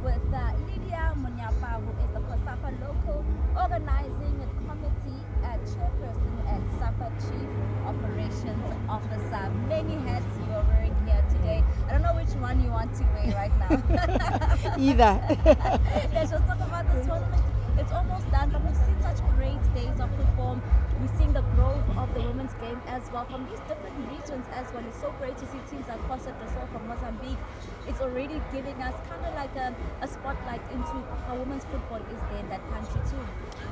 with Lydia, Monyepao, who is the COSAFA local organizing committee chairperson and SAFA chief operations officer. Many hats you are wearing here today. I don't know which one you want to wear right now. Either. Let's just talk about this tournament. It's almost done, but we've seen such great days of football. We've seen the growth of the women's game as well from these different regions as well. It's so great to see teams like Costa del Sol from Mozambique. It's already giving us kind of like a spotlight into how women's football is there in that country too.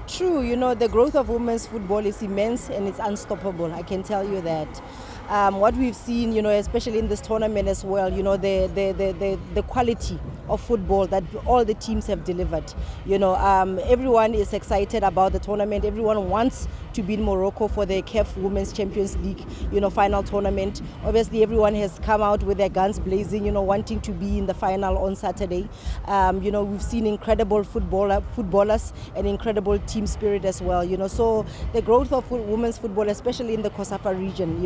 True, the growth of women's football is immense and it's unstoppable. I can tell you that. What we've seen, especially in this tournament as well, the quality of football that all the teams have delivered. Everyone is excited about the tournament. Everyone wants to be in Morocco for the CAF Women's Champions League, final tournament. Obviously, everyone has come out with their guns blazing, wanting to be in the final on Saturday. We've seen incredible footballers and incredible team spirit as well. So the growth of women's football, especially in the COSAFA region,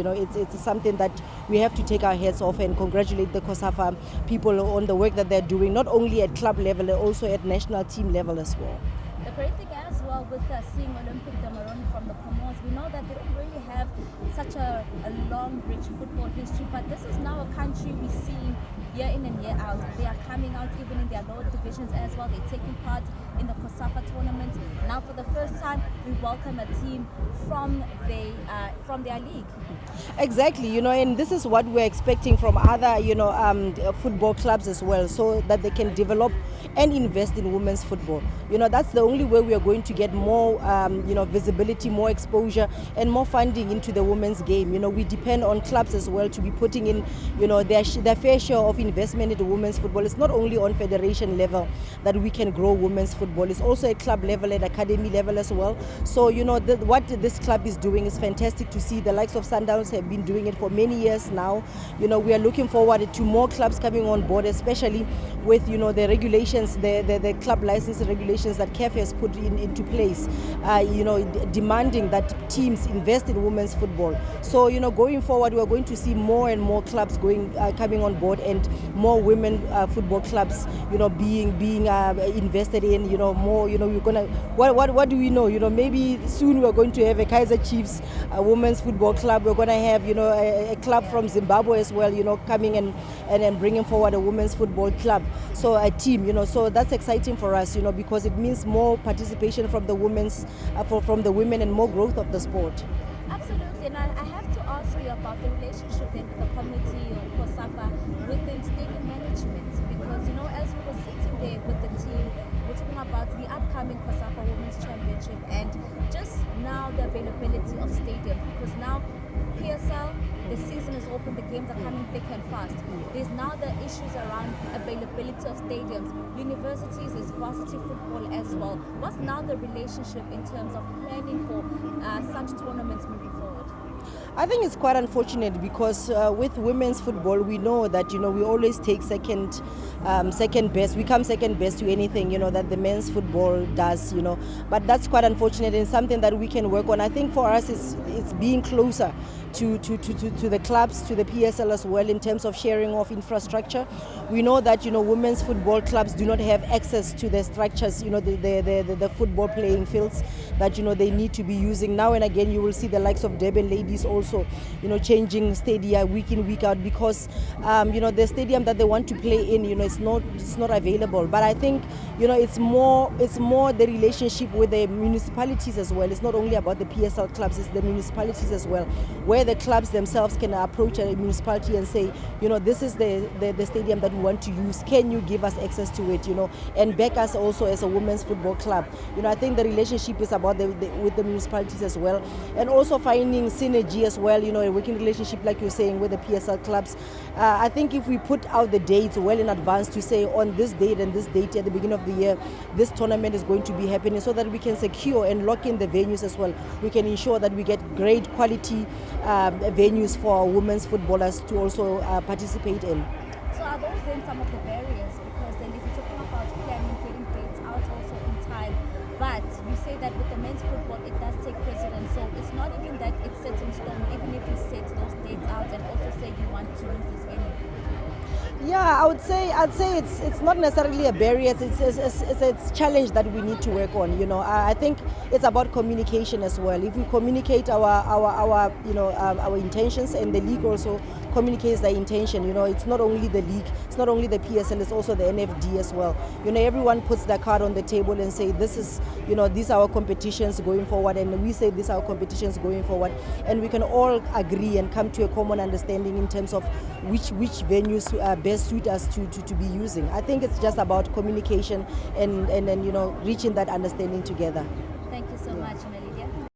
it's something that we have to take our heads off and congratulate the COSAFA people on the work that they're doing, not only at club level, also at national team level as well. The great thing as well with seeing Olympic Cameroon from the Comores, we know that they don't really have such a long, rich football history, but this is now a country we're seeing year in and year out. They are coming out even in their lower divisions as well. They're taking part in the COSAFA tournament. Now for the first time, we welcome a team from their league. Exactly, and this is what we're expecting from other, football clubs as well, so that they can develop and invest in women's football. That's the only way we are going to get more, visibility, more exposure, and more funding into the women's game. We depend on clubs as well to be putting in, their fair share of investment into women's football. It's not only on federation level that we can grow women's football. It's also at club level, at academy level as well. So, what this club is doing is fantastic to see. The likes of Sundowns have been doing it for many years now. We are looking forward to more clubs coming on board, especially with, the regulations, the club license regulations that CAF has put into place, demanding that teams invest in women's football. So, going forward, we are going to see more and more clubs coming on board, and more women football clubs, being invested in, more, we're gonna, what do we know? Maybe soon we're going to have a Kaiser Chiefs women's football club. We're going to have, a club from Zimbabwe as well, coming and bringing forward a women's football club. So a team, so that's exciting for us, because it means more participation from the women and more growth of the sport. Absolutely, and I have to ask you about the relationship then with the committee or COSAFA within stadium management, because as we were sitting there with the team, we're talking about the upcoming COSAFA Women's Championship and just now the availability of stadiums, because now PSL, the season is open, the games are coming thick and fast. There's now the issues around availability of stadiums. Universities is varsity football as well. What's now the relationship in terms of planning for such tournaments moving forward? I think it's quite unfortunate because with women's football, we know that, we always take second best. We come second best to anything, that the men's football does, But that's quite unfortunate and something that we can work on. I think for us, it's being closer to the clubs, to the PSL as well, in terms of sharing of infrastructure. We know that, women's football clubs do not have access to the structures, the football playing fields that, they need to be using. Now and again, you will see the likes of Durban ladies also, changing stadia week in, week out because, the stadium that they want to play in, it's not available. But I think, it's more the relationship with the municipalities as well. It's not only about the PSL clubs, it's the municipalities as well, where the clubs themselves can approach a municipality and say, this is the stadium that we want to use. Can you give us access to it, and back us also as a women's football club. I think the relationship is about with the municipalities as well, and also finding synergy as well, a working relationship, like you're saying, with the PSL clubs. I think if we put out the dates well in advance to say on this date and this date at the beginning of the year, this tournament is going to be happening, so that we can secure and lock in the venues as well. We can ensure that we get great quality venues for our women's footballers to also participate in. So are those then some of the barriers? Because then if you're talking about planning, getting dates out also in time, but you say that with the men's football it does take precedence, so it's not even that it's set in stone, even if you set those dates out and also say you want to use this venue. Yeah, I'd say it's not necessarily a barrier. It's a challenge that we need to work on. You know, I think it's about communication as well. If we communicate our our intentions, and the league also communicates their intention. You know, it's not only the league, it's not only the PSL, it's also the NFD as well. You know, everyone puts their card on the table and say this is, you know, these are our competitions going forward, and we say these are our competitions going forward, and we can all agree and come to a common understanding in terms of which venues best suit us to be using. I think it's just about communication and you know, reaching that understanding together.